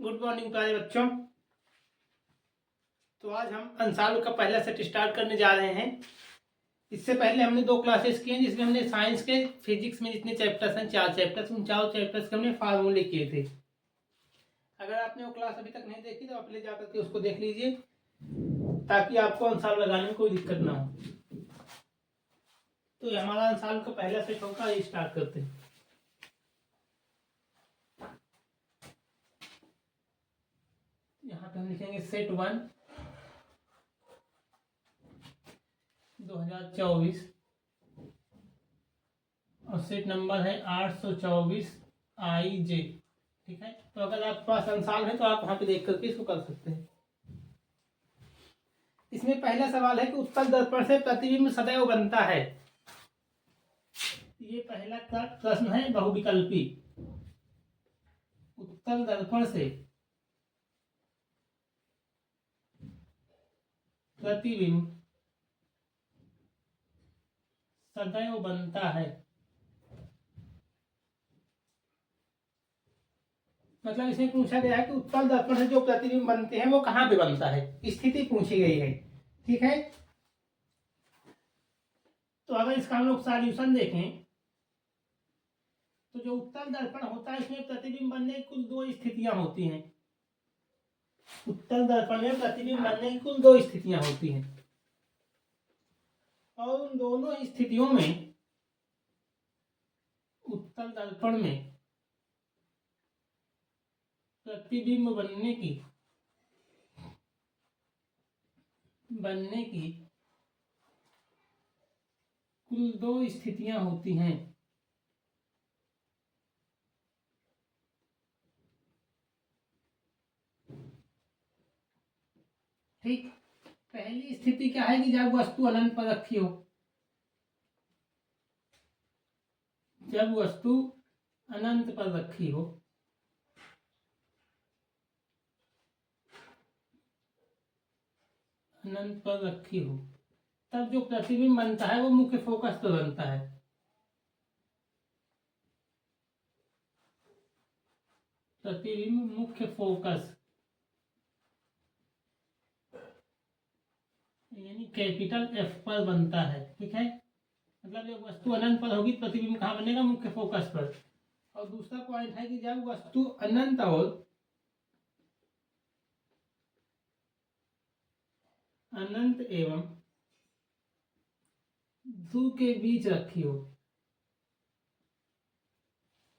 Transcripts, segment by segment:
Good morning प्यारे बच्चों। तो आज हम अंसालू का पहला सेट स्टार्ट करने जा रहे हैं। इससे पहले हमने 2 क्लासेस किए जिसमें हमने साइंस के फिजिक्स में जितने चैप्टर्स हैं 4 चैप्टर्स, उन 4 चैप्टर्स के हमने फार्मूले किए थे। अगर आपने वो क्लास अभी तक नहीं देखी तो आप ले जाकर के उसको देख लीजिए ताकि आपको अंसालू लगाने में कोई दिक्कत ना हो। तो हमारा अंसालू का पहला सेट होगा, ये स्टार्ट करते हैं। यहाँ पे हम लिखेंगे सेट 1 2024 और सेट नंबर है 824 IJ। ठीक है, तो अगर आपके पास अंसाल है तो आप वहां पे देख करके इसको कर सकते हैं। इसमें पहला सवाल है कि उत्तल दर्पण से प्रतिबिंब सदैव बनता है। ये पहला प्रश्न है बहुविकल्पी। उत्तल दर्पण से प्रतिबिंब सदैव बनता है, मतलब इसमें पूछा गया है कि उत्तल दर्पण से जो प्रतिबिंब बनते हैं वो कहाँ पे बनता है, स्थिति पूछी गई है। ठीक है, तो अगर इसका हम लोग सॉल्यूशन देखें तो जो उत्तल दर्पण होता है इसमें प्रतिबिंब बनने की कुल 2 स्थितियां होती हैं। उत्तल दर्पण में प्रतिबिंब बनने की कुल 2 स्थितियां होती हैं और उन दोनों स्थितियों में उत्तल दर्पण में प्रतिबिंब बनने की कुल 2 स्थितियां होती हैं। ठीक, पहली स्थिति क्या है कि जब वस्तु अनंत पर रखी हो, जब वस्तु अनंत पर रखी हो, अनंत पर रखी हो, तब जो प्रतिबिंब बनता है वो मुख्य फोकस पर बनता है। प्रतिबिंब मुख्य फोकस यानी कैपिटल F पर बनता है। ठीक है, मतलब जब वस्तु अनंत पर होगी प्रतिबिंब कहाँ बनेगा, मुख्य फोकस पर। और दूसरा पॉइंट है कि जब वस्तु अनंत और अनंत एवं ध्रुव के बीच रखी हो,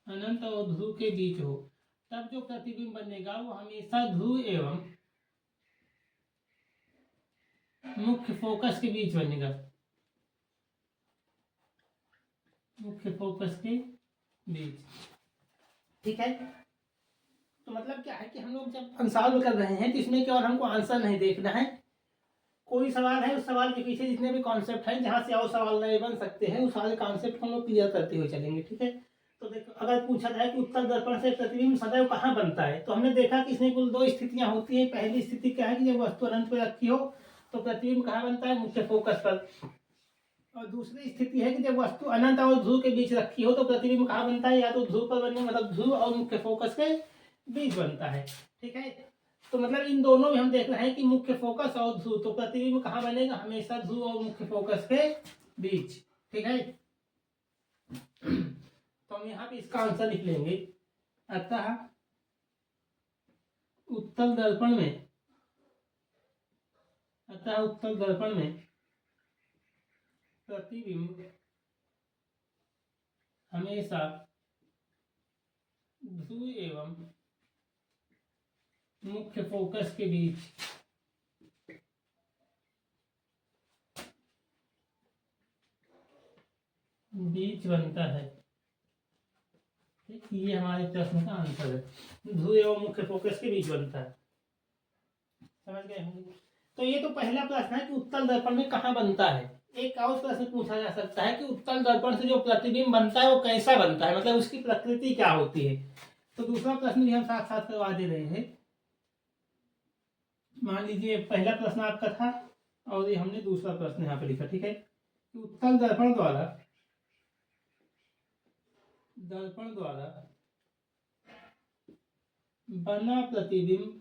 अनंत और ध्रुव के बीच हो, तब जो प्रतिबिंब बनेगा वो हमेशा ध्रुव एवं मुख्य फोकस के बीच बनेगा, मुख्य फोकस के बीच। ठीक है, तो मतलब क्या है कि हम लोग जब अंसाल कर रहे हैं तो इसमें केवल हमको आंसर नहीं देखना है, कोई सवाल है उस सवाल के पीछे जितने भी कॉन्सेप्ट हैं जहां से और सवाल नए बन सकते हैं उस सारे कॉन्सेप्ट हम लोग क्लियर करते हुए चलेंगे। ठीक है, तो देखो अगर पूछा जाए कि उत्तल दर्पण से प्रतिबिंब सदैव कहाँ बनता है, तो हमने देखा कि इसमें कुल 2 स्थितियां होती हैं। पहली स्थिति क्या है कि जब वस्तु अनंत पर रखी हो तो प्रतिबिंब कहाँ बनता है, मुख्य फोकस पर। और दूसरी स्थिति है कि जब वस्तु अनंत और ध्रुव के बीच रखी हो तो प्रतिबिंब कहाँ बनता है, या तो ध्रुव पर बनने, मतलब ध्रुव और मुख्य फोकस के बीच बनता है। ठीक है, तो मतलब इन दोनों में हम देख रहे हैं कि मुख्य फोकस और ध्रुव, तो प्रतिबिंब कहाँ बनेगा, हमेशा ध्रुव और मुख्य फोकस के बीच। ठीक है, तो हम यहाँ पे इसका आंसर लिख लेंगे। अतः उत्तल दर्पण में, अतः उत्तल दर्पण में प्रतिबिंब हमेशा ध्रुव एवं मुख्य फोकस के बीच बनता है। ये हमारे प्रश्न का आंसर है, ध्रुव एवं मुख्य फोकस के बीच बनता है। समझ गए होंगे। तो ये तो पहला प्रश्न है कि उत्तल दर्पण में कहाँ बनता है। एक और प्रश्न पूछा जा सकता है कि उत्तल दर्पण से जो प्रतिबिंब बनता है वो कैसा बनता है, मतलब उसकी प्रकृति क्या होती है। तो दूसरा प्रश्न भी हम साथ साथ करवा दे रहे हैं। मान लीजिए पहला प्रश्न आपका था और ये हमने दूसरा प्रश्न यहाँ पे लिखा। ठीक है, कि उत्तल दर्पण द्वारा बना प्रतिबिंब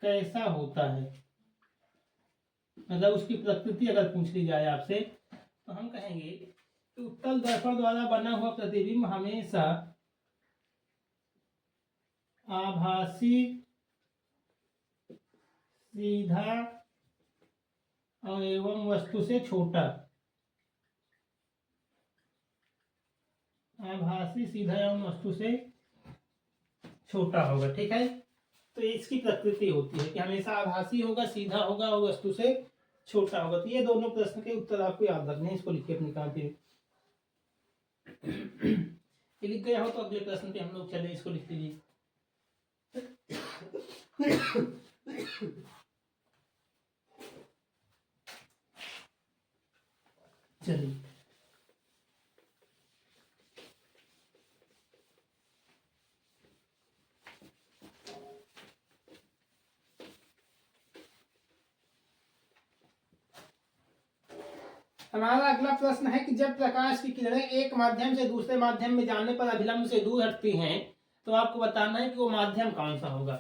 कैसा होता है, मतलब उसकी प्रकृति अगर पूछ ली जाए आपसे तो हम कहेंगे कि उत्तल दर्पण द्वारा बना हुआ प्रतिबिंब हमेशा आभासी, सीधा और एवं वस्तु से छोटा, आभासी, सीधा एवं वस्तु से छोटा होगा। ठीक है, तो इसकी प्रकृति होती है कि हमेशा आभासी होगा, सीधा होगा और वस्तु से छोटा होगा। तो ये दोनों प्रश्न के उत्तर आपको याद रखने हैं, इसको लिखिए अपनी कॉपी में। ये लिख गया हो तो अगले प्रश्न पे हम लोग चले, इसको लिख लीजिए। चलिए, हमारा अगला प्रश्न है कि जब प्रकाश की किरणें एक माध्यम से दूसरे माध्यम में जाने पर अभिलंब से दूर हटती हैं तो आपको बताना है कि वो माध्यम कौन सा होगा।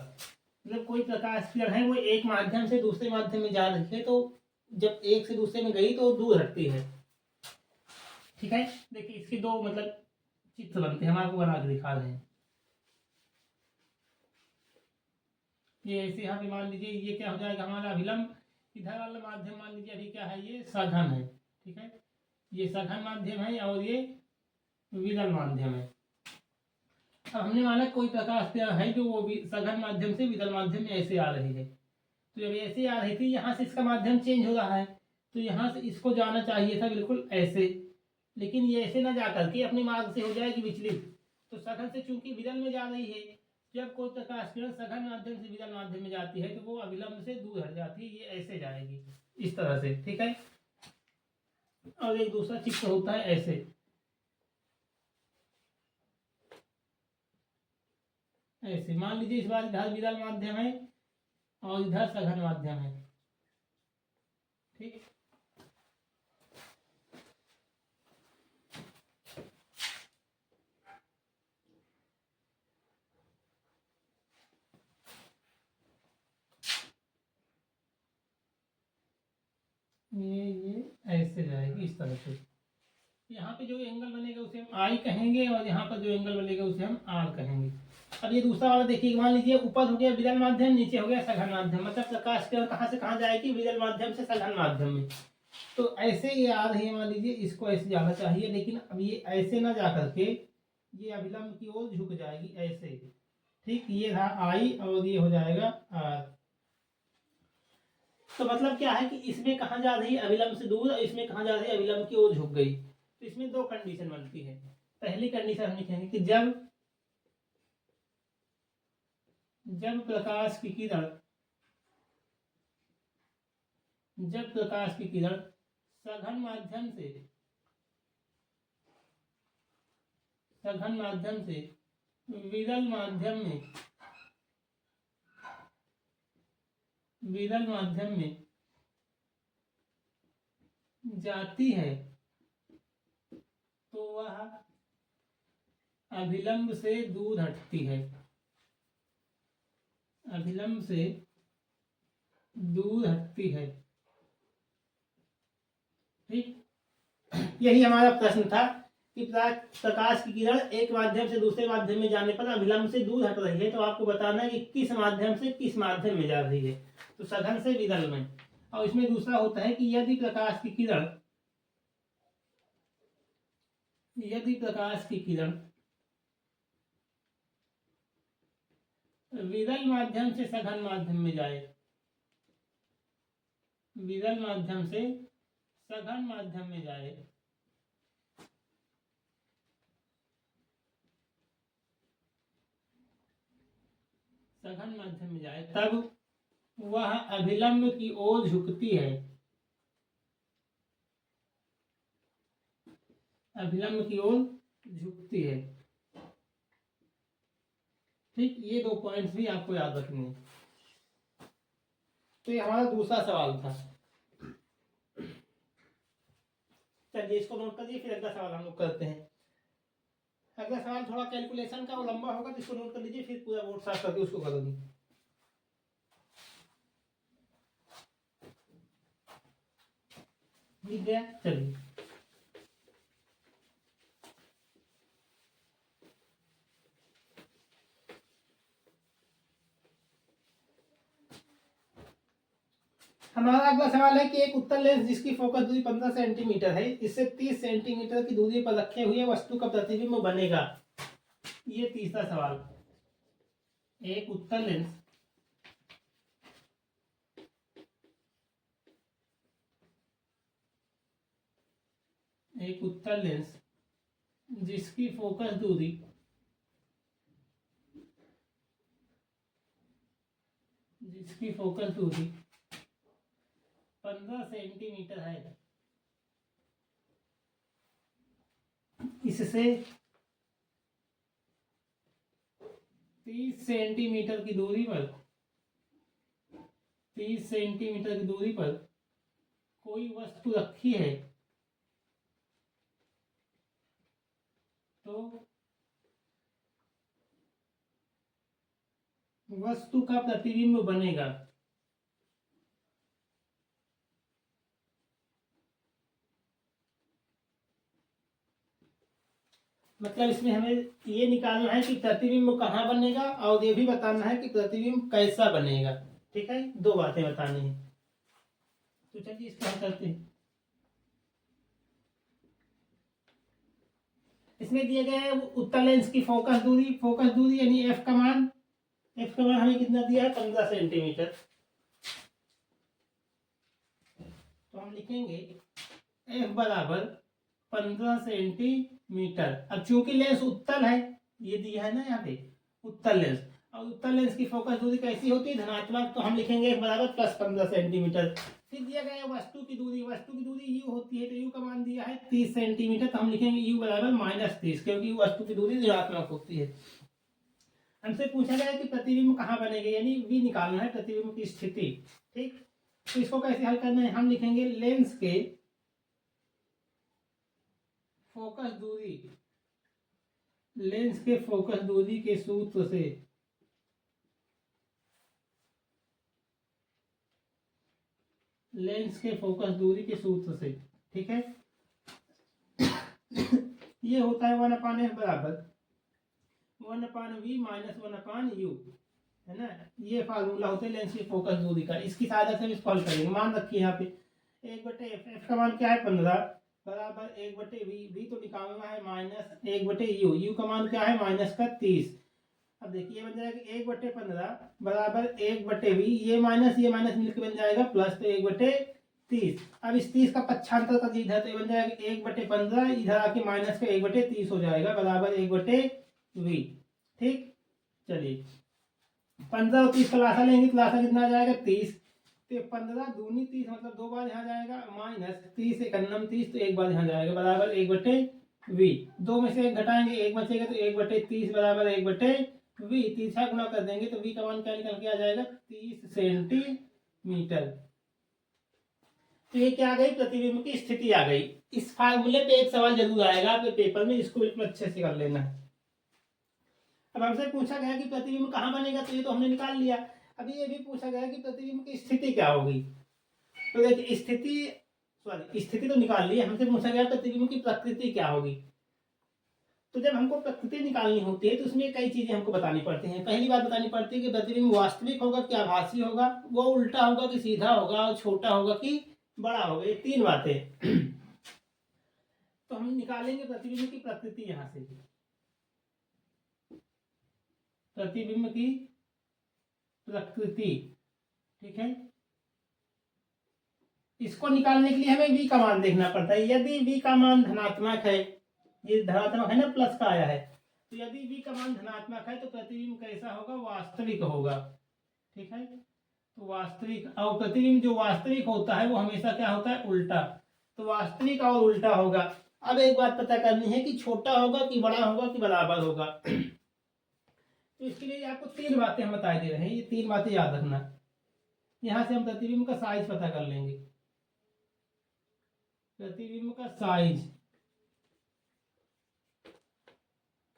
मतलब कोई प्रकाश किरण है वो एक माध्यम से दूसरे माध्यम में जा रही है, तो जब एक से दूसरे में गई तो दूर हटती है। ठीक है, देखिए इसके दो मतलब चित्र बनते हैं, हम आपको बना के दिखा रहे हैं। ये ऐसे यहाँ पे मान लीजिए ये क्या हो जाएगा, हमारा अभिलंब इधर वाला माध्यम मान लीजिए अभी क्या है, ये सघन है। ठीक है, ये सघन माध्यम है और ये विरल माध्यम है। अब हमने माना कोई प्रकाश किरण है जो वो सघन माध्यम से विरल माध्यम में ऐसे आ रही है, तो जब ऐसे आ रही थी यहाँ से इसका माध्यम चेंज हो रहा है, तो यहाँ से इसको जाना चाहिए था बिल्कुल ऐसे, लेकिन ये ऐसे ना जा करके अपने मार्ग से हो जाएगी विचलित। तो सघन से चूंकि विरल में जा रही है, जब कोई प्रकाश किरण सघन माध्यम से विरल माध्यम में जाती है तो वो अविलंब से दूर हट जाती है, ये ऐसे जाएगी इस तरह से। ठीक है, और एक दूसरा चित्र होता है ऐसे, ऐसे मान लीजिए इस बार इधर विरल माध्यम है और इधर सघन माध्यम है। ठीक, ये ऐसे जाएगी इस तरह से। यहाँ पे जो एंगल बनेगा उसे हम आई कहेंगे और यहाँ पर जो एंगल बनेगा उसे हम आर कहेंगे। अब ये दूसरा वाला देखिए, मान लीजिए ऊपर हो गया विरल माध्यम, नीचे हो गया सघन माध्यम, मतलब प्रकाश किरण कहाँ से कहाँ जाएगी, विरल माध्यम से सघन माध्यम में। तो ऐसे ये आ रही है, मान लीजिए इसको ऐसे जाना चाहिए, लेकिन अब ये ऐसे ना जा करके ये अभिलंब की ओर झुक जाएगी ऐसे। ठीक, ये रहा आई और ये हो जाएगा आर। तो मतलब क्या है कि इसमें कहाँ जा रही है, अभिलंब से दूर, और इसमें कहाँ जा रही है, अभिलंब की ओर झुक गई। तो इसमें दो कंडीशन बनती है। पहली कंडीशन हम लिखेंगे कि जब प्रकाश की किरण सघन माध्यम से विरल माध्यम में जाती है तो वह अभिलंब से दूर हटती है, अभिलंब से दूर हटती है। ठीक, यही हमारा प्रश्न था कि प्रकाश की किरण एक माध्यम से दूसरे माध्यम में जाने पर अभिलंब से दूर हट रही है, तो आपको बताना है कि किस माध्यम से किस माध्यम में जा रही है। तो सघन से विरल में। और इसमें दूसरा होता है कि यदि प्रकाश की किरण विरल माध्यम से सघन माध्यम में जाए, विरल माध्यम से सघन माध्यम में जाए, सघन माध्यम में जाए, तब वह अभिलंब की ओर झुकती है, अभिलंब की ओर झुकती है। ठीक, ये दो पॉइंट्स भी आपको याद रखने हैं। तो ये हमारा दूसरा सवाल था। चलिए इसको नोट करिए, फिर अगला सवाल हम लोग करते हैं। अगला सवाल थोड़ा कैलकुलेशन का वो लंबा होगा तो इसको नोट कर लीजिए, फिर पूरा बोर्ड साफ करके उसको करोगे। दिख गया? चलिए हमारा अगला सवाल है कि एक उत्तल लेंस जिसकी फोकस दूरी 15 सेंटीमीटर है, इससे 30 सेंटीमीटर की दूरी पर रखे हुए वस्तु का प्रतिबिंब बनेगा। ये तीसरा सवाल। एक उत्तल लेंस जिसकी फोकस दूरी 15 सेंटीमीटर है, इससे 30 सेंटीमीटर की दूरी पर कोई वस्तु रखी है तो वस्तु का प्रतिबिंब बनेगा। मतलब इसमें हमें ये निकालना है कि प्रतिबिंब कहाँ बनेगा और ये भी बताना है कि प्रतिबिंब कैसा बनेगा। ठीक है, दो बातें बतानी है। तो चलिए इसको हम करते हैं। इसमें दिए गए उत्तल लेंस की फोकस दूरी यानी एफ का मान हमें कितना दिया है? 15 सेंटीमीटर। तो हम लिखेंगे एफ बराबर 15 सेंटीमीटर। अब चूंकि लेंस उत्तल है, ये दिया है ना यहाँ पे उत्तल लेंस, और उत्तल लेंस की फोकस दूरी कैसी होती है? धनात्मक। तो हम लिखेंगे एफ बराबर प्लस 15 सेंटीमीटर। फिर दिया गया वस्तु की दूरी यू होती है, तो यू का मान दिया है 30 सेंटीमीटर, तो हम लिखेंगे यू बराबर -30, क्योंकि वस्तु की दूरी ऋणात्मक होती है। हमसे पूछा गया कि प्रतिबिंब कहाँ बनेगा, यानी वी निकालना है, प्रतिबिंब की स्थिति। ठीक, तो इसको कैसे हल करना है? हम लिखेंगे लेंस के फोकस दूरी के सूत्र से ठीक है। ये होता है 1/f बराबर 1/v माइनस 1/u, है ना। ये फार्मूला होता है लेंस की फोकस दूरी का। इसकी सहायता से हम इसको हल करेंगे। मान रखिए यहाँ पे 1/f का मान क्या है? 15 बराबर 1/v तो निकालना है माइनस 1/u, u का मान क्या है? -30। अब देखिए ये बन जाएगा 1/15 बराबर 1/v, ये माइनस मिलकर बन जाएगा प्लस, तो 1/30। अब इस 30 का पक्षांतर कर इधर, तो बन जाएगा 1/15, इधर आके माइनस का 1/30 हो जाएगा बराबर 1/v। ठीक, चलिए 15 और 30 का लासा लेंगे तो लासा कितना आ जाएगा? 30। तो 15 दूनी 30, मतलब दो बार यहाँ जाएगा, माइनस 30 एक 30, तो एक बार यहाँ जाएगा बराबर 1/v। दो में से एक घटाएंगे, एक बचेगा, तो 1/30 बराबर 1/v। 30 गुना कर देंगे तो v का मान क्या निकल के आ जाएगा? 30 सेंटीमीटर। तो ये क्या आ गई? प्रतिबिंब की स्थिति आ गई। इस फार्मूले पे एक सवाल जरूर आएगा आपके पेपर में, इसको बिल्कुल अच्छे से कर लेना। अब हमसे पूछा गया कि प्रतिबिंब कहाँ बनेगा, तो ये तो हमने निकाल लिया। अभी ये भी पूछा गया कि प्रतिबिंब की स्थिति क्या होगी। तो देखिए स्थिति तो निकाल ली, हमसे पूछा गया प्रतिबिंब की प्रकृति क्या होगी। तो जब हमको प्रकृति निकालनी होती है तो उसमें कई चीजें हमको बतानी पड़ती हैं। पहली बात बतानी पड़ती है कि प्रतिबिंब वास्तविक होगा कि आभासी होगा, वो उल्टा होगा कि सीधा होगा, और छोटा होगा कि बड़ा होगा। ये तीन बातें। तो हम निकालेंगे प्रतिबिंब की प्रकृति यहां से। प्रतिबिंब की प्रकृति, ठीक है। इसको निकालने के लिए हमें v का मान देखना पड़ता है। यदि v का मान धनात्मक है, ये धनात्मक है ना, प्लस का आया है, तो यदि v का मान धनात्मक है तो प्रतिबिंब कैसा होगा? वास्तविक होगा। ठीक है, तो वास्तविक, और प्रतिबिंब जो वास्तविक होता है वो हमेशा क्या होता है? उल्टा। तो वास्तविक और उल्टा होगा। अब एक बात पता करनी है कि छोटा होगा कि बड़ा होगा कि बराबर होगा। तो इसके लिए आपको तीन बातें हम बता दे रहे हैं, ये तीन बातें याद रखना। यहां से हम प्रतिबिंब का साइज पता कर लेंगे। प्रतिबिंब का साइज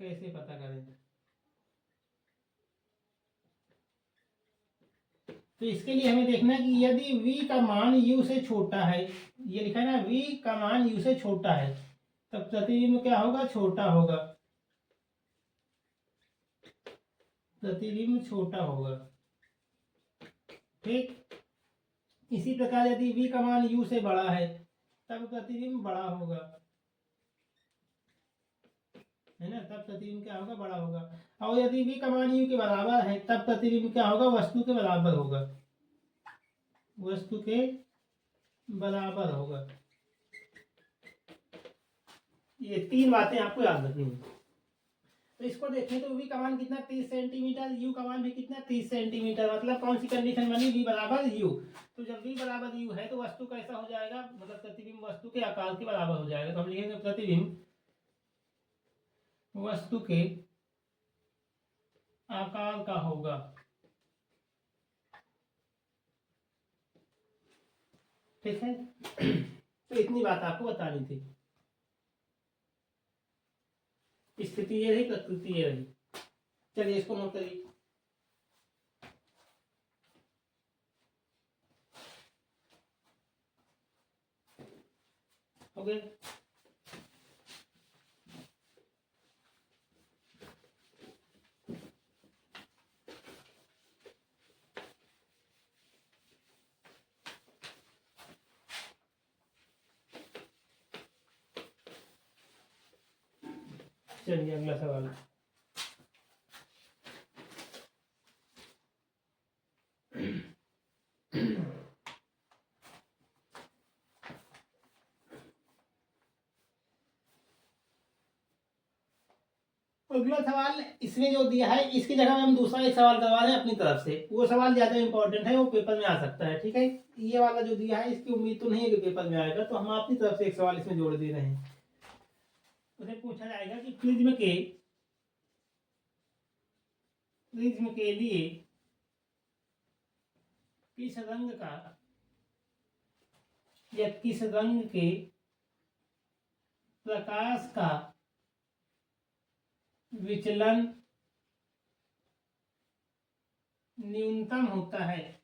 कैसे पता करें? तो इसके लिए हमें देखना है कि यदि v का मान u से छोटा है, ये लिखा है ना, v का मान u से छोटा है, तब प्रतिबिंब क्या होगा? छोटा होगा, प्रतिबिंब छोटा होगा। ठीक, इसी प्रकार यदि v का मान u से बड़ा है तब प्रतिबिंब बड़ा होगा, है ना, तब प्रतिबिंब क्या होगा? बड़ा होगा। और यदि v का मान u के बराबर है तब प्रतिबिंब क्या होगा? वस्तु के बराबर होगा, वस्तु के बराबर होगा। ये 3 बातें आपको याद रखनी है। तो इसको देखें तो v का मान कितना? 30 सेंटीमीटर, u का मान भी कितना? 30 सेंटीमीटर। मतलब कौन सी कंडीशन बनी? v बराबर u। तो जब v बराबर u है तो वस्तु कैसा हो जाएगा? मतलब प्रतिबिंब वस्तु के आकार के बराबर हो जाएगा। तो हम लिखेंगे प्रतिबिंब वस्तु के आकार का होगा। ठीक है, तो इतनी बात आपको बतानी थी। स्थिति ये रही, प्रकृति ये रही। चलिए इसको नोट करिए। हो गया? चलिए अगला सवाल। अगला सवाल इसमें जो दिया है इसकी जगह में हम दूसरा एक सवाल करवा रहे हैं अपनी तरफ से। वो सवाल ज्यादा इंपॉर्टेंट है, वो पेपर में आ सकता है। ठीक है, ये वाला जो दिया है इसकी उम्मीद तो नहीं है कि पेपर में आएगा, तो हम अपनी तरफ से एक सवाल इसमें जोड़ दे रहे हैं। उसे पूछा जाएगा कि प्रिज्म के लिए किस रंग का या किस रंग के प्रकाश का विचलन न्यूनतम होता है?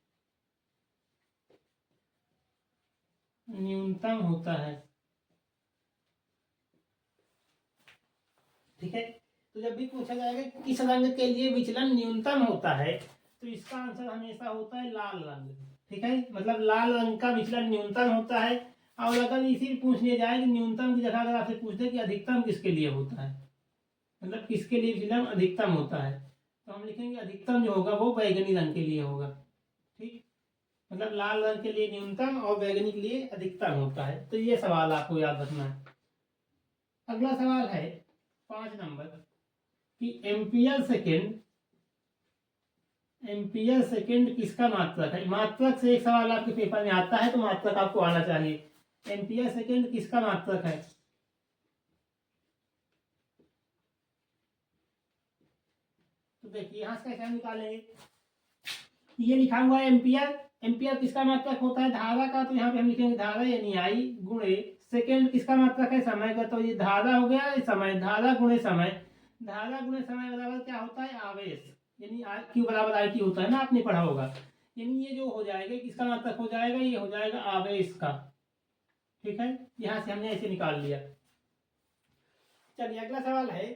न्यूनतम होता है। ठीक है, तो जब भी पूछा जाएगा किस रंग के लिए विचलन न्यूनतम होता है तो इसका आंसर हमेशा होता है लाल रंग। ठीक है, मतलब लाल रंग का विचलन न्यूनतम होता है। और अगर इसी पूछ लिया जाए कि न्यूनतम की जगह अगर आपसे पूछ दे कि अधिकतम किसके लिए होता है, मतलब किसके लिए विचलन अधिकतम होता है, तो हम लिखेंगे अधिकतम जो होगा वो बैगनी रंग के लिए होगा। ठीक, मतलब लाल रंग के लिए न्यूनतम और बैगनी के लिए अधिकतम होता है। तो ये सवाल आपको याद रखना है। अगला सवाल है 5 नंबर कि एम्पियर सेकेंड किसका मात्रक है? मात्रक से एक सवाल आपके पेपर में आता है तो मात्रक आपको आना चाहिए। एम्पियर सेकेंड किसका मात्रक है? तो देखिए यहां से कैसे हम निकालेंगे। ये लिखा हुआ है एम्पियर। एम्पियर किसका मात्रक होता है? धारा का। तो यहाँ पे हम लिखेंगे धारा यानी आई गुणे सेकेंड किसका मात्रक है? समय का। तो ये धारा हो गया, समय, धारा गुणे समय। धारा गुणे समय बराबर क्या होता है? आवेश, यानी क्यू बराबर आई टी होता है ना, आपने पढ़ा होगा। यानी ये जो हो जाएगा किसका मात्रक हो जाएगा? ये हो जाएगा आवेश का। ठीक है, यहां से हमने ऐसे निकाल लिया। चलिए अगला सवाल है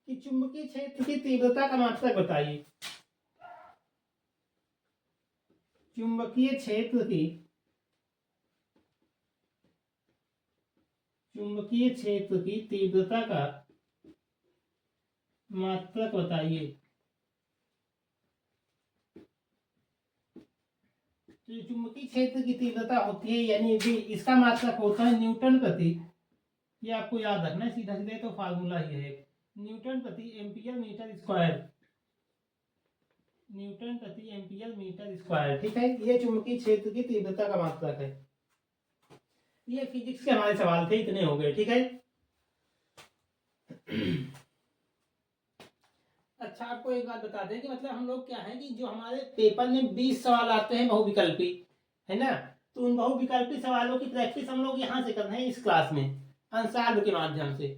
कि चुंबकीय क्षेत्र की तीव्रता का मात्रक बताइए। चुंबकीय क्षेत्र की तीव्रता का मात्रक बताइए। तो चुंबकीय क्षेत्र की तीव्रता होती है यानी भी इसका मात्रक होता है न्यूटन प्रति, ये आपको याद रखना है, सीधा सीधे तो फार्मूला ही है, न्यूटन प्रति एम्पियर मीटर स्क्वायर। न्यूटन प्रति एम्पियर मीटर स्क्वायर। ठीक है, ये चुंबकीय क्षेत्र की तीव्रता का मात्रक है। ये फिजिक्स के हमारे सवाल थे, इतने हो गए। ठीक है, अच्छा आपको एक बात बता दें कि मतलब हम लोग क्या है कि जो हमारे पेपर में 20 सवाल आते हैं बहुविकल्पी, है ना, तो उन बहुविकल्पी सवालों की प्रैक्टिस हम लोग यहाँ से कर रहे हैं इस क्लास में अंशार्ध के माध्यम से।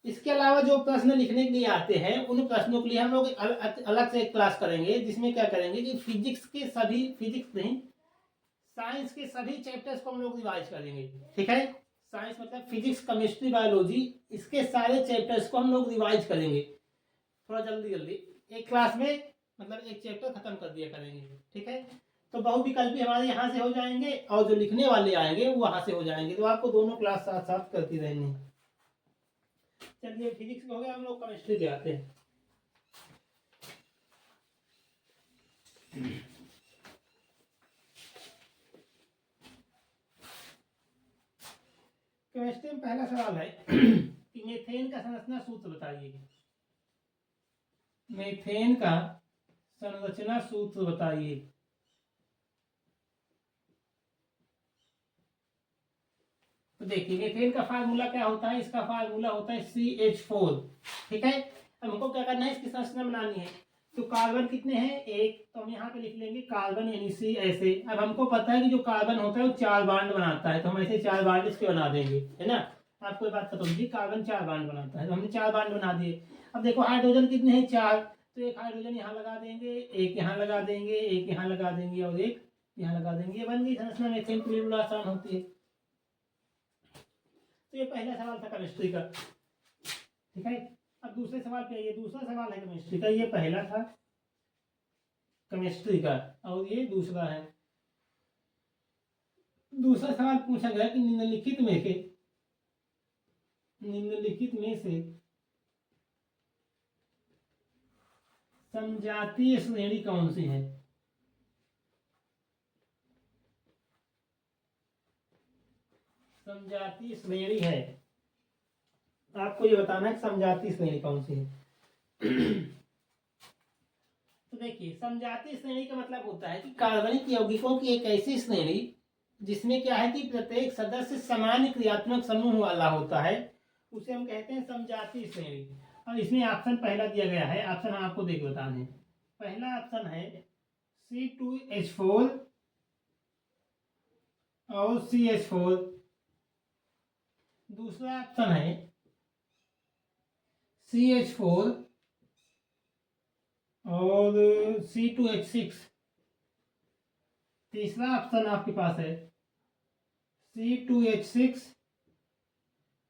इसके अलावा जो प्रश्न लिखने के लिए आते हैं उन प्रश्नों के लिए हम लोग अलग से एक क्लास करेंगे, जिसमें क्या करेंगे कि फिजिक्स नहीं, साइंस के सभी चैप्टर्स को हम लोग रिवाइज करेंगे। ठीक है, साइंस मतलब फिजिक्स, केमिस्ट्री, बायोलॉजी, इसके सारे चैप्टर्स को हम लोग रिवाइज करेंगे थोड़ा जल्दी जल्दी, एक क्लास में मतलब एक चैप्टर खत्म कर दिया करेंगे। ठीक है, तो बहुविकल्पी हमारे यहाँ से हो जाएंगे और जो लिखने वाले आएंगे वो वहां से हो जाएंगे, तो आपको दोनों क्लास साथ साथ करती रहनी। चलिए फिजिक्स हो गया, हम लोग केमिस्ट्री पे आते हैं। केमिस्ट्री में पहला सवाल है कि मीथेन का संरचना सूत्र बताइए। मीथेन का संरचना सूत्र बताइए। तो देखिए मीथेन का फार्मूला क्या होता है, इसका फार्मूला होता है CH4। ठीक है, अब हमको क्या करना है, इसकी संरचना बनानी है। तो कार्बन कितने हैं, एक, तो हम यहाँ पे लिख लेंगे कार्बन यानी C ऐसे। अब हमको पता है कि जो कार्बन होता है वो 4 बाड बनाता है, तो हम ऐसे 4 बाड इसके बना देंगे, है ना। आपको ये बात पता होगी, कार्बन 4 बाड बनाता है, तो हमने 4 बाड बना दिए। अब देखो हाइड्रोजन कितने हैं, 4, तो एक हाइड्रोजन यहाँ लगा देंगे, एक यहाँ लगा देंगे, एक यहाँ लगा देंगे और एक यहाँ लगा देंगे, ये बन गई संरचना। मीथेन के लिए बिल्कुल आसान होती है। तो ये पहला सवाल था केमिस्ट्री का। ठीक है, अब दूसरे सवाल पे आइए। दूसरा सवाल है केमिस्ट्री का, ये पहला था केमिस्ट्री का और ये दूसरा है। दूसरा सवाल पूछा गया कि निम्नलिखित में से समजातीय श्रेणी कौन सी है। समजातीय श्रेणी है, आपको ये बताना है कि समजातीय श्रेणी कौन सी है। तो देखिए समजातीय श्रेणी का मतलब होता है कि कार्बनिक यौगिकों की एक ऐसी श्रेणी जिसमें क्या है कि प्रत्येक सदस्य समान क्रियात्मक समूह वाला होता है, उसे हम कहते हैं समजातीय श्रेणी। और इसमें ऑप्शन पहला दिया गया है, ऑप्शन हम आपको देख बताने। पहला ऑप्शन है C2H4 और CH4। दूसरा ऑप्शन है CH4 और C2H6। तीसरा ऑप्शन आपके पास है C2H6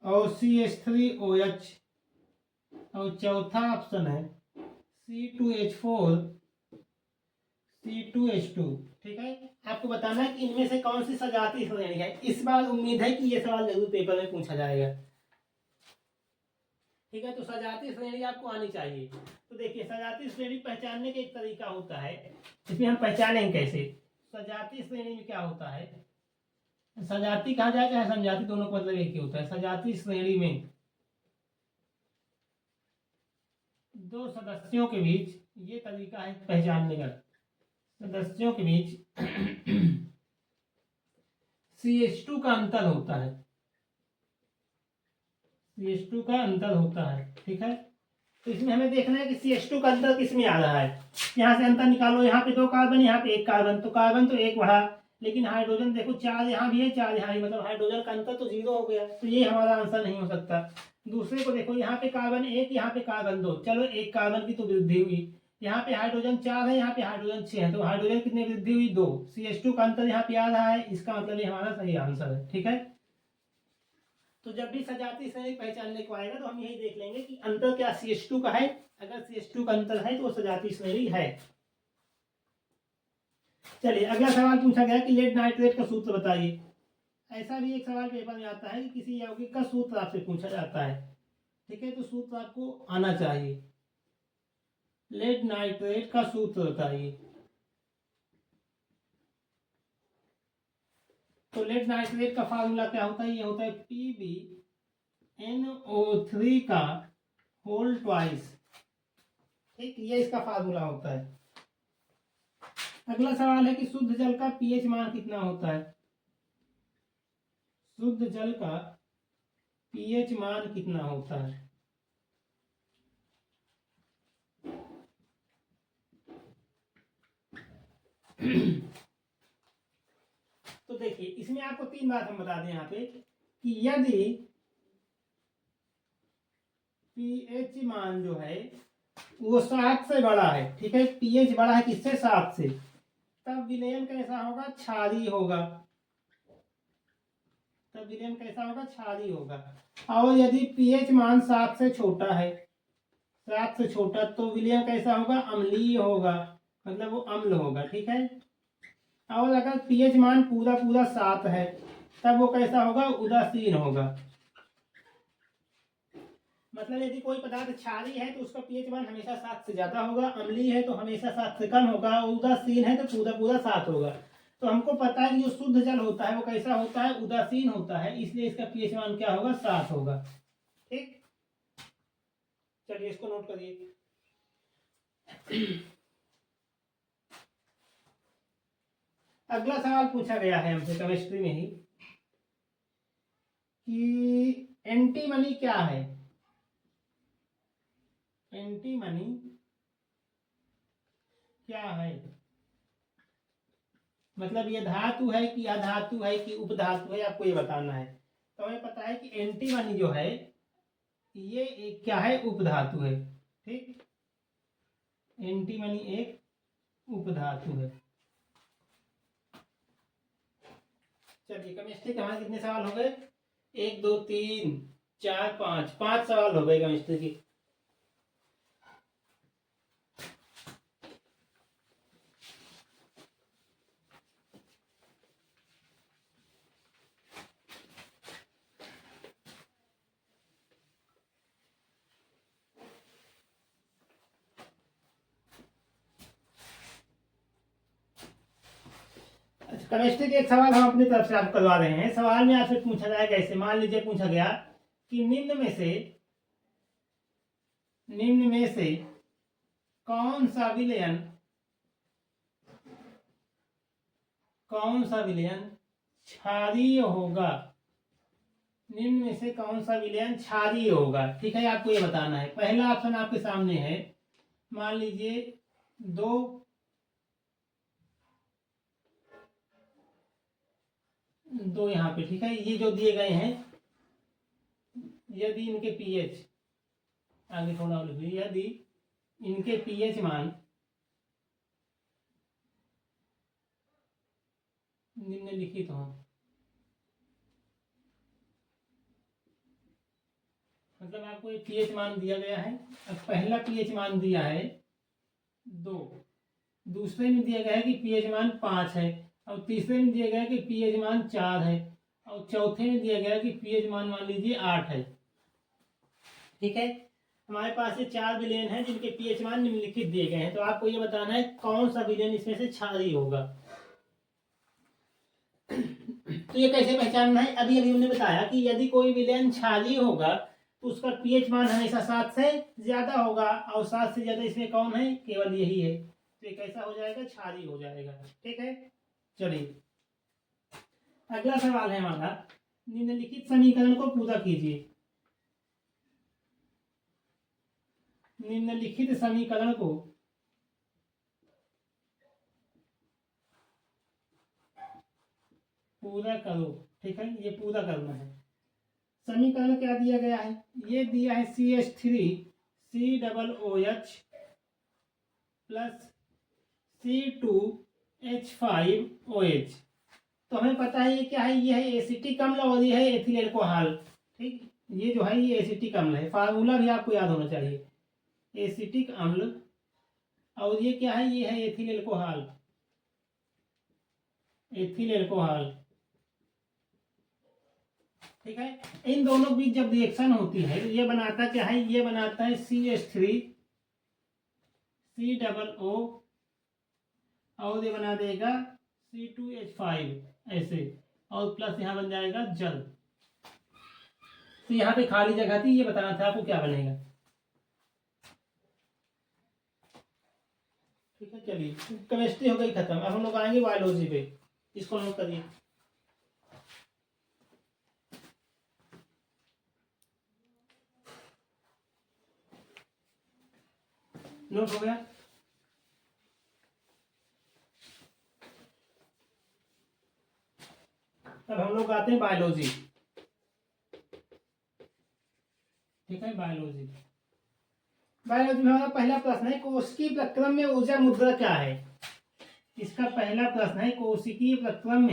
और CH3OH। और चौथा ऑप्शन है C2H4 C2H2। ठीक है, आपको बताना है कि इनमें से कौन सी सजातीय श्रेणी है। इस बार उम्मीद है कि ये सवाल जरूर पेपर में पूछा जाएगा। ठीक है, तो सजातीय श्रेणी आपको आनी चाहिए। तो देखिए सजातीय श्रेणी पहचानने का एक तरीका होता है, इसमें हम पहचानेंगे कैसे। सजातीय श्रेणी में क्या होता है, सजाती कहा जाए चाहे समजाती, दोनों का मतलब एक ही होता है। सजातीय श्रेणी में दो सदस्यों के बीच, ये तरीका है पहचानने का, सदस्यों के बीच CH2 का अंतर होता है, CH2 का अंतर होता है। ठीक है, तो इसमें हमें देखना है कि CH2 का अंतर किसमें आ रहा है। यहाँ से अंतर निकालो, यहाँ पे 2 कार्बन, यहाँ पे 1 कार्बन, तो कार्बन तो 1 बढ़ा, लेकिन हाइड्रोजन देखो 4 यहाँ भी है 4 यहाँ भी, मतलब हाइड्रोजन का अंतर तो 0 हो गया, तो ये हमारा आंसर नहीं हो सकता। दूसरे को देखो, यहाँ पे कार्बन 1, यहाँ पे कार्बन 2, चलो 1 कार्बन की तो वृद्धि हुई। यहाँ पे हाइड्रोजन 4 है, यहाँ पे हाइड्रोजन 6 है, तो हाइड्रोजन कितनी वृद्धि हुई, 2। CH2 का अंतर यहाँ पे आ रहा है, इसका मतलब ये हमारा सही आंसर है। ठीक है, तो जब भी सजातीय श्रेणी पहचानने को आएगा तो हम यही देख लेंगे कि अंतर क्या CH2 का है। अगर CH2 का अंतर है तो वो सजातीय श्रेणी है। चलिए अगला सवाल पूछा गया कि लेड नाइट्रेट का सूत्र बताइए। ऐसा भी एक सवाल पेपर में आता है कि किसी यौगिक का सूत्र आपसे पूछा जाता है। ठीक है, तो सूत्र आपको आना चाहिए। लेड नाइट्रेट का सूत्र बताइए। तो लेड नाइट्रेट का फार्मूला क्या होता है, ये होता है PbNO3 का होल ट्वाइस। ठीक, ये इसका फार्मूला होता है। अगला सवाल है कि शुद्ध जल का pH मान कितना होता है। शुद्ध जल का pH मान कितना होता है। तो देखिए इसमें आपको 3 बात हम बता दें यहाँ पे कि यदि पीएच मान जो है वो 7 से बड़ा है, ठीक है, पीएच बड़ा है किससे, 7 से, तब विलयन कैसा होगा, क्षारीय होगा, तब विलयन कैसा होगा, क्षारीय होगा। और यदि पीएच मान 7 से छोटा है, 7 से छोटा, तो विलयन कैसा होगा, अम्लीय होगा, मतलब वो अम्ल होगा, ठीक है। और अगर पीएच मान पूरा पूरा 7 है, तब वो कैसा होगा, उदासीन होगा। मतलब यदि कोई पदार्थ क्षारीय है तो उसका पीएच मान हमेशा 7 से ज्यादा होगा, अम्लीय है तो हमेशा 7 से कम होगा, उदासीन है तो पूरा पूरा 7 होगा। तो हमको पता है कि जो शुद्ध जल होता है वो कैसा होता है, उदासीन होता है, इसलिए इसका पीएच मान क्या होगा, 7 होगा, ठीक। चलिए इसको नोट करिए। अगला सवाल पूछा गया है हमसे केमिस्ट्री में ही कि एंटीमनी क्या है, एंटीमनी क्या है, मतलब ये धातु है कि अधातु है कि उपधातु है, आपको ये बताना है। तो हमें पता है कि एंटीमनी जो है ये एक क्या है, उपधातु है, ठीक, एंटीमनी एक उपधातु है। चलिए केमिस्ट्री के हमारे कितने सवाल हो गए, 1 2 3 4 5, 5 सवाल हो गए केमिस्ट्री की। केमिस्ट्री के एक सवाल हम अपनी तरफ से आपको करवा रहे हैं। सवाल में आपसे पूछा जाएगा ऐसे, मान लीजिए पूछा गया कि निम्न में से कौन सा विलयन क्षारीय होगा, निम्न में से कौन सा विलयन क्षारीय होगा, ठीक है, आपको ये बताना है। पहला ऑप्शन आपके सामने है, मान लीजिए दो यहाँ पे, ठीक है, ये जो दिए गए हैं, यदि इनके पीएच, आगे थोड़ा और लिखिए, यदि इनके पीएच मान निम्नलिखित हो, मतलब आपको ये पीएच मान दिया गया है। अब पहला पीएच मान दिया है 2, दूसरे में दिया गया है कि पीएच मान 5 है, और तीसरे में दिया गया है कि पीएच मान 4 है, और चौथे में दिया गया है कि पीएच मान मान लीजिए 8 है, ठीक है। हमारे पास ये 4 विलयन है जिनके पीएच मान निम्नलिखित दिए गए हैं। तो आपको ये बताना है कौन सा विलयन इसमें से क्षारीय होगा। तो ये कैसे पहचानना है, अभी अभी हमने बताया कि यदि कोई विलयन क्षारीय होगा तो उसका पीएच मान हमेशा 7 से ज्यादा होगा, और 7 से ज्यादा इसमें कौन है, केवल यही है, तो ये कैसा हो जाएगा, क्षारीय हो जाएगा, ठीक है। चलिए अगला सवाल है हमारा, निम्नलिखित समीकरण को पूरा कीजिए, निम्नलिखित समीकरण को पूरा करो, ठीक है, ये पूरा करना है। समीकरण क्या दिया गया है, ये दिया है CH3COOH प्लस C2H5OH। तो हमें पता है ये क्या है, ये है एसिटिक अम्ल और ये है एथिल एल्कोहल, ठीक, ये जो है ये एसिटिक अम्ल है, फार्मूला भी आपको याद होना चाहिए, एसिटिक अम्ल, और ये क्या है, ये है एथिल एल्कोहल, एथिल एल्कोहल, ठीक है। इन दोनों के बीच जब रिएक्शन होती है तो ये बनाता क्या है, ये बनाता है CH3COO, और ये बना देगा C2H5 ऐसे, और प्लस यहाँ बन जाएगा जल। तो यहाँ पे खाली जगह थी, ये बताना था आपको क्या बनेगा, ठीक है। चलिए केमिस्ट्री हो गई खत्म, अब हम लोग आएंगे बायोलॉजी पे, इसको नोट करिए। नोट हो गया। अब हम लोग आते हैं बायोलॉजी, ठीक है, बायोलॉजी। बायोलॉजी में हमारा पहला प्रश्न है, कोशिकीय प्रक्रम में ऊर्जा मुद्रा क्या है। इसका पहला प्रश्न है, कोशिकीय प्रक्रम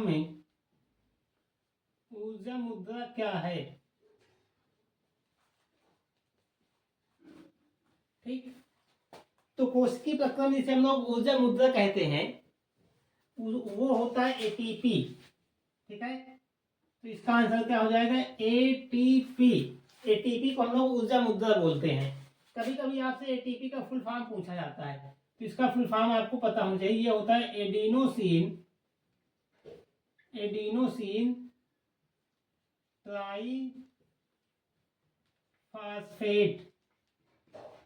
में ऊर्जा मुद्रा क्या है। ठीक, तो कोशिकीय प्रक्रम जिसे हम लोग ऊर्जा मुद्रा कहते हैं वो होता है एटीपी। ठीक है, तो इसका आंसर क्या हो जाएगा, एटीपी। एटीपी को हम लोग ऊर्जा मुद्रा बोलते हैं। कभी कभी आपसे एटीपी का फुल फॉर्म पूछा जाता है, तो इसका फुल फॉर्म आपको पता होना चाहिए। ये होता है एडिनोसिन ट्राईफास्फेट।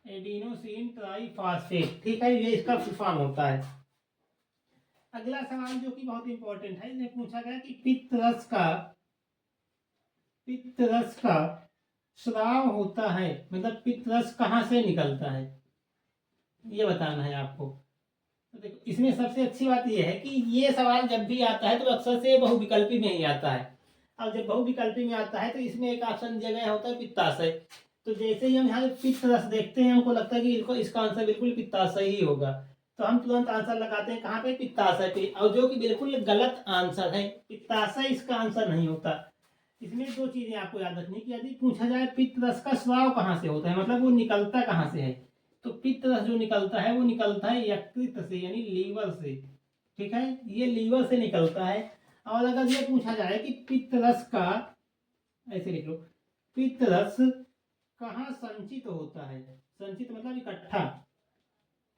एडिनोसिन ट्राईफास्फेट, ठीक है, ये इसका फुल फॉर्म होता है। अगला सवाल जो कि बहुत इंपॉर्टेंट है, इसमें पूछा गया कि पित्त रस का स्राव होता है, मतलब पित्त रस कहाँ से निकलता है, ये बताना है आपको। तो देखो, इसमें सबसे अच्छी बात यह है कि ये सवाल जब भी आता है तो अक्सर से बहुविकल्पी में ही आता है। अब जब बहुविकल्पी में आता है तो इसमें एक ऑप्शन दिया गया होता है पित्ताशय। तो जैसे ही हम यहाँ पित्त रस देखते हैं, हमको लगता है कि इसका आंसर बिल्कुल पित्ताशय ही होगा, तो हम तुरंत आंसर लगाते हैं कहाँ पे, पित्ताशय पे, और जो कि बिल्कुल गलत आंसर है। पित्ताशय इसका आंसर नहीं होता। इसमें दो चीजें आपको याद रखनी कि यदि पूछा जाए पित्त रस का स्राव कहाँ से होता है, मतलब वो निकलता कहाँ से है, तो पित्त रस जो निकलता है वो निकलता है यकृत से, यानी लीवर से। ठीक है, ये लीवर से निकलता है। और अगर ये पूछा जाए कि पित्त रस का, ऐसे लिख लो, पित्त रस कहाँ संचित होता है, संचित मतलब इकट्ठा।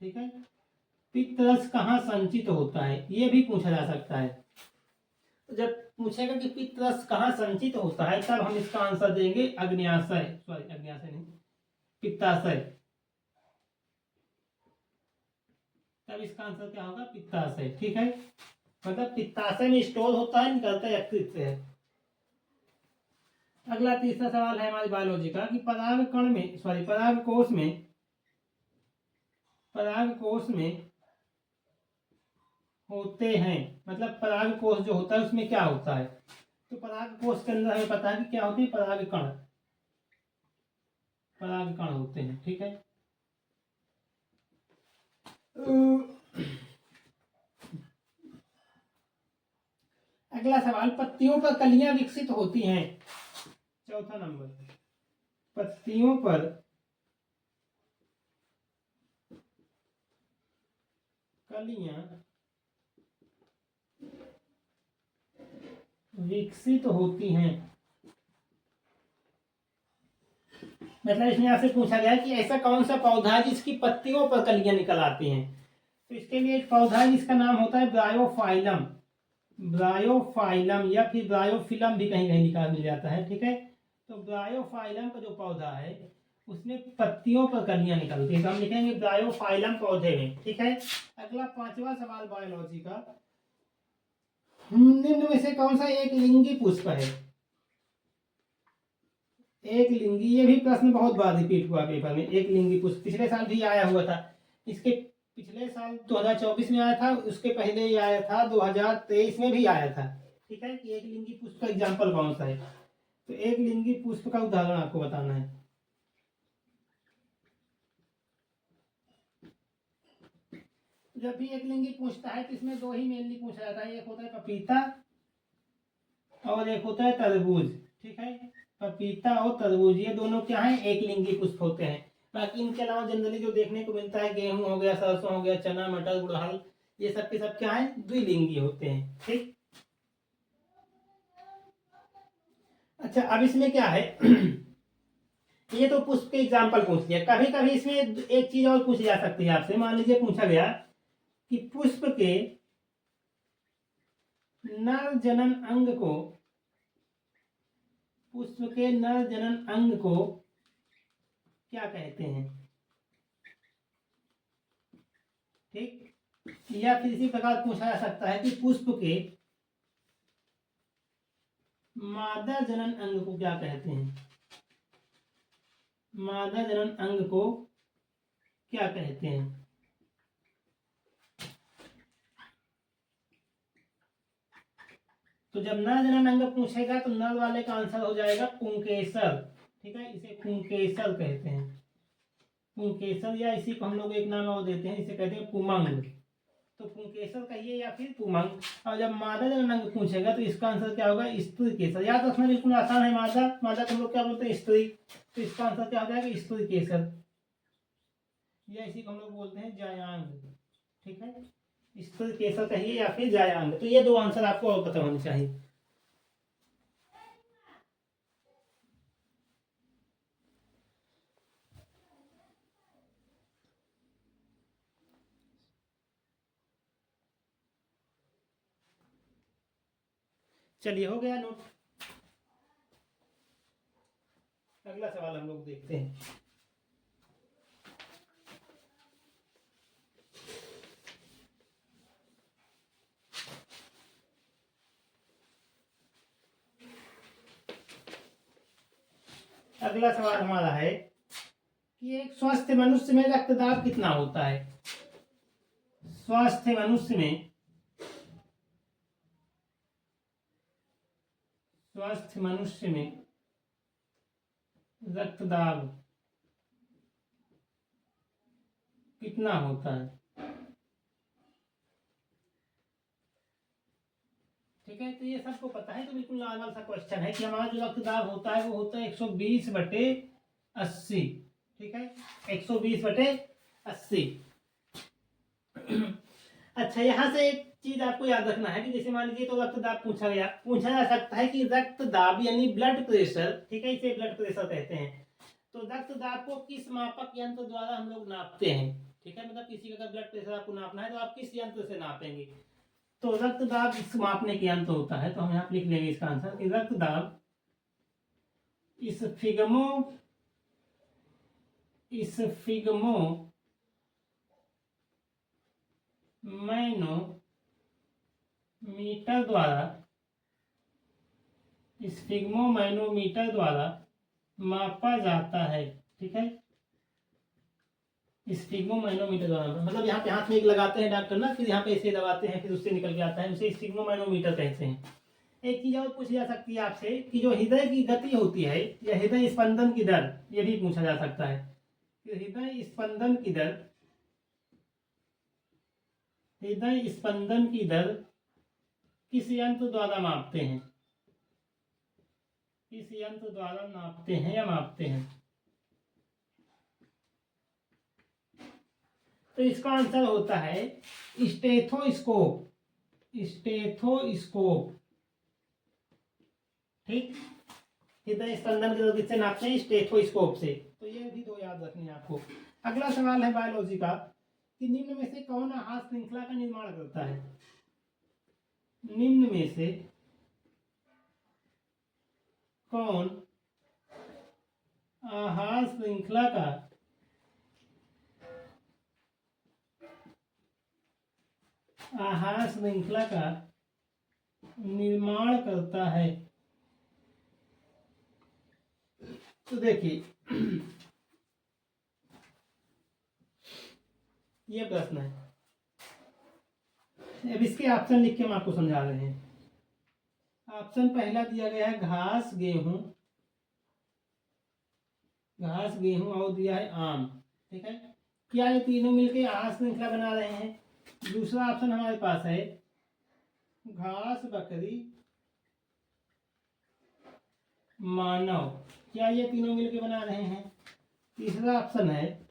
ठीक है, पित्त रस कहाँ संचित होता है, ये भी पूछा जा सकता है। तो जब पूछेगा कि पित्त रस कहाँ संचित होता है, तब हम इसका आंसर देंगे अग्न्याशय, सॉरी अग्न्याशय नहीं, पित्ताशय। तब इसका आंसर क्या होगा, पित्ताशय। ठीक है, मतलब पित्ताशय में स्टोर होता है, निकलता है यकृत से है। अगला तीसरा सवाल है हमारी बायोलॉजी का कि परागकोश में होते हैं, मतलब परागकोश जो होता है उसमें क्या होता है। तो परागकोश के अंदर हमें पता है कि क्या होती है, परागकण होते हैं। ठीक है, अगला सवाल, पत्तियों पर कलियां विकसित होती हैं। चौथा नंबर, पत्तियों पर कलियां विकसित होती हैं, मतलब इसमें आपसे पूछा गया कि ऐसा कौन सा पौधा है जिसकी पत्तियों पर कलियां निकल आती हैं। तो इसके लिए एक पौधा है जिसका नाम होता है ब्रायोफाइलम या फिर ब्रायोफिलम भी कहीं कहीं लिखा मिल जाता है। ठीक है, तो ब्रायोफाइलम का जो पौधा है उसमें पत्तियों पर कलियां निकलती है, तो हम लिखेंगे ब्रायोफाइलम पौधे में। ठीक है, अगला पांचवा सवाल बायोलॉजी का, निम्न में से कौन सा एक लिंगी पुष्प है। एक लिंगी, ये भी प्रश्न बहुत बार रिपीट हुआ पेपर में। एक लिंगी पुष्प पिछले साल भी आया हुआ था, इसके पिछले साल 2024 में आया था, उसके पहले ही आया था 2023 में भी आया था। ठीक है, कि एक लिंगी पुष्प का एग्जाम्पल कौन सा है, तो एक लिंगी पुष्प का उदाहरण आपको बताना है। जब भी एक लिंगी पूछता है तो इसमें दो ही मेनली पूछा जाता है, एक होता है पपीता और एक होता है तरबूज। ठीक है, पपीता और तरबूज ये दोनों क्या है, एक लिंगी पुष्प होते हैं। बाकी इनके अलावा जनरली जो देखने को मिलता है, गेहूं हो गया, सरसों हो गया, चना, मटर, गुड़हल, ये सब के सब क्या है, द्विलिंगी होते हैं। ठीक, अच्छा, अब इसमें क्या है ये तो पुष्प के एग्जाम्पल पूछ लिया। कभी कभी इसमें एक चीज और पूछी जा सकती है आपसे। मान लीजिए पूछा गया कि पुष्प के नर जनन अंग को क्या कहते हैं। ठीक, या फिर इसी प्रकार पूछा जा सकता है कि पुष्प के मादा जनन अंग को क्या कहते हैं, मादा जनन अंग को क्या कहते हैं। तो जब नर जनन अंग पूछेगा तो नर वाले का आंसर हो जाएगा पुंकेसर। ठीक है, इसे पुंकेसर कहते हैं, पुंकेसर, या इसी को हम लोग एक नाम और देते हैं, इसे कहते हैं पुमंग। तो पुंकेसर कहिए या फिर पुमंग। और जब मादा जनन अंग पूछेगा तो इसका आंसर क्या होगा, स्त्री केसर। याद रखना बिल्कुल आसान है, मादा, मादा को हम लोग क्या बोलते हैं, स्त्री। तो इसका आंसर क्या हो जाएगा, स्त्री केसर, या इसी को हम लोग बोलते हैं जायांग। ठीक है, स्त्री केसर कहिए या फिर जायांग। तो ये दो आंसर आपको और पता होने चाहिए। चलिए, हो गया नोट। अगला सवाल हम लोग देखते हैं। अगला सवाल हमारा है कि एक स्वस्थ मनुष्य में रक्तदाब कितना होता है। स्वस्थ मनुष्य में, स्वस्थ मनुष्य में रक्तदाब कितना होता है। ठीक है, तो ये सबको पता है, तो बिल्कुल नॉर्मल सा क्वेश्चन है कि हमारा जो रक्तदाब होता है वो होता है 120/80। ठीक है, 120/80। अच्छा, यहाँ से एक चीज आपको याद रखना है कि जैसे मान लीजिए तो रक्तदाब पूछा जा सकता है कि रक्तदाब यानी ब्लड प्रेशर, ठीक है, इसे ब्लड प्रेशर कहते हैं। तो रक्तदाब को किस मापक यंत्र द्वारा हम लोग नापते हैं। ठीक है, मतलब किसी का ब्लड प्रेशर आपको नापना है तो आप किस यंत्र से नापेंगे। तो रक्तदाब इस मापने के यंत्र होता है, तो हम यहाँ लिख लेंगे इसका आंसर कि रक्तदाब इस फिग्मो मैनोमीटर द्वारा, इस फिग्मो मैनोमीटर द्वारा मापा जाता है। ठीक है, इस फिग्मो मैनोमीटर द्वारा, मतलब यहाँ पे हाथ में एक लगाते हैं डॉक्टर ना, फिर यहाँ पे ऐसे दबाते हैं, फिर उससे निकल के आता है, उसे फिग्मो मैनोमीटर कहते हैं। एक चीज और पूछी जा सकती है आपसे कि जो हृदय की गति होती है या हृदय स्पंदन की दर, ये भी पूछा जा सकता है कि हृदय स्पंदन की दर, हृदय स्पंदन की दर किस यंत्र द्वारा मापते हैं, किस यंत्र द्वारा नापते हैं या मापते हैं। तो इसका आंसर होता है स्टेथोस्कोप, स्टेथोस्कोप। ठीक, हृदय स्पंदन की दर किससे नापते हैं, स्टेथोस्कोप से। तो ये भी दो याद रखने हैं आपको। अगला सवाल है बायोलॉजी का कि निम्न में से कौन आहार श्रृंखला का निर्माण करता है। निम्न में से कौन आहार श्रृंखला का निर्माण करता है। तो देखिए ये प्रश्न है, अब इसके ऑप्शन लिख के हम आपको समझा रहे हैं। ऑप्शन पहला दिया गया है घास गेहूं और दिया है आम। ठीक है, क्या ये तीनों मिलकर आहार श्रृंखला बना रहे हैं। दूसरा ऑप्शन हमारे पास है घास, बकरी, मानव, क्या ये तीनों मिलकर बना रहे हैं। तीसरा ऑप्शन है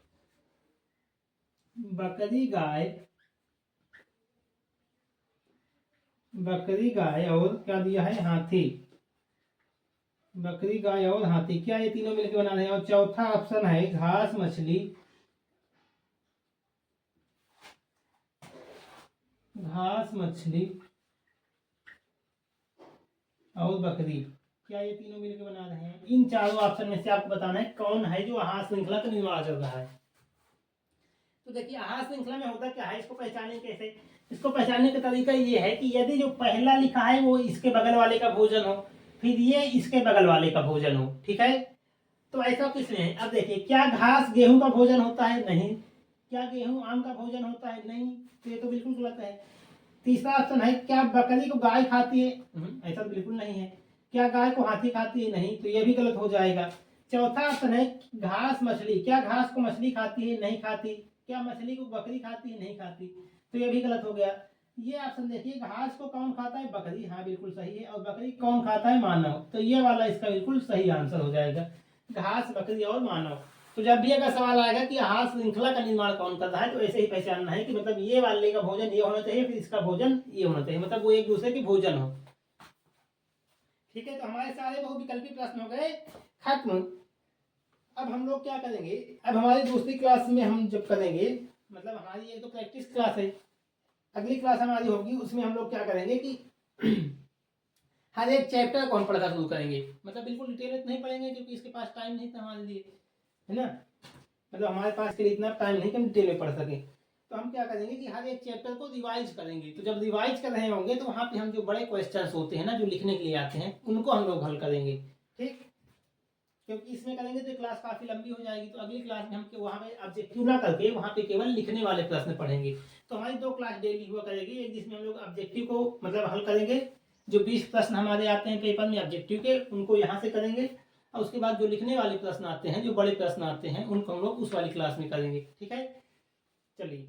बकरी गाय और क्या दिया है, हाथी, बकरी गाय और हाथी, क्या ये तीनों मिलकर बना रहे हैं। और चौथा ऑप्शन है घास, मछली और बकरी, क्या ये तीनों मिलकर बना रहे हैं। इन चारों ऑप्शन में से आपको बताना है कौन है जो आहार श्रृंखला का निर्माण कर रहा है। तो देखिए आहार श्रृंखला में होता क्या है, इसको पहचाने कैसे। इसको पहचानने का तरीका ये है कि यदि जो पहला लिखा है वो इसके बगल वाले का भोजन हो, फिर ये इसके बगल वाले का भोजन हो। ठीक है, तो ऐसा किसमें है। अब देखिए, क्या घास गेहूं का भोजन होता है, नहीं। क्या गेहूं आम का भोजन होता है, नहीं। तो ये तो बिल्कुल गलत है। तीसरा ऑप्शन है क्या बकरी को गाय खाती है, ऐसा तो बिल्कुल नहीं है। क्या गाय को हाथी खाती है, नहीं, तो ये भी गलत हो जाएगा। चौथा ऑप्शन है घास मछली, क्या घास को मछली खाती है, नहीं खाती। क्या मछली को बकरी खाती है, नहीं खाती, तो ये भी गलत हो गया। ये ऑप्शन देखिए, घास को कौन खाता है, बकरी, हाँ बिल्कुल सही है। और बकरी कौन खाता है, मानव, तो ये वाला इसका बिल्कुल सही आंसर हो जाएगा, घास, बकरी और मानव। तो जब भी अगर सवाल आएगा कि आहार श्रृंखला का निर्माण कौन करता है, तो ऐसे ही पहचानना है कि मतलब ये वाले का भोजन ये होना चाहिए, फिर इसका भोजन ये होना चाहिए, मतलब वो एक दूसरे के भोजन हो। ठीक है, तो हमारे सारे बहुविकल्पी प्रश्न हो गए खत्म। अब हम लोग क्या करेंगे, अब हमारी दूसरी क्लास में हम जब करेंगे, मतलब हमारी ये तो प्रैक्टिस क्लास है, अगली क्लास हमारी होगी, उसमें हम लोग क्या करेंगे कि हर एक चैप्टर को हम पढ़ना शुरू करेंगे, मतलब बिल्कुल डिटेल में नहीं पढ़ेंगे क्योंकि इसके पास टाइम नहीं था हमारे लिए, है ना, मतलब हमारे पास के लिए इतना टाइम नहीं कि हम डिटेल में पढ़ सकें। तो हम क्या करेंगे कि हर एक चैप्टर को रिवाइज करेंगे। तो जब रिवाइज कर रहे होंगे तो वहाँ पे हम जो बड़े क्वेश्चंस होते हैं ना, जो लिखने के लिए आते हैं, उनको हम लोग हल करेंगे। ठीक, क्योंकि इसमें करेंगे तो क्लास काफी लंबी हो जाएगी, तो अगली क्लास में हम वहाँ पे ऑब्जेक्टिव ना करके वहाँ पे केवल लिखने वाले प्रश्न पढ़ेंगे। तो हमारी 2 क्लास डेली हुआ करेगी, एक जिसमें हम लोग ऑब्जेक्टिव को मतलब हल करेंगे, जो 20 प्रश्न हमारे आते हैं पेपर में ऑब्जेक्टिव के, उनको यहाँ से करेंगे, और उसके बाद जो लिखने वाले प्रश्न आते हैं, जो बड़े प्रश्न आते हैं, उनको हम लोग उस वाली क्लास में करेंगे। ठीक है, चलिए।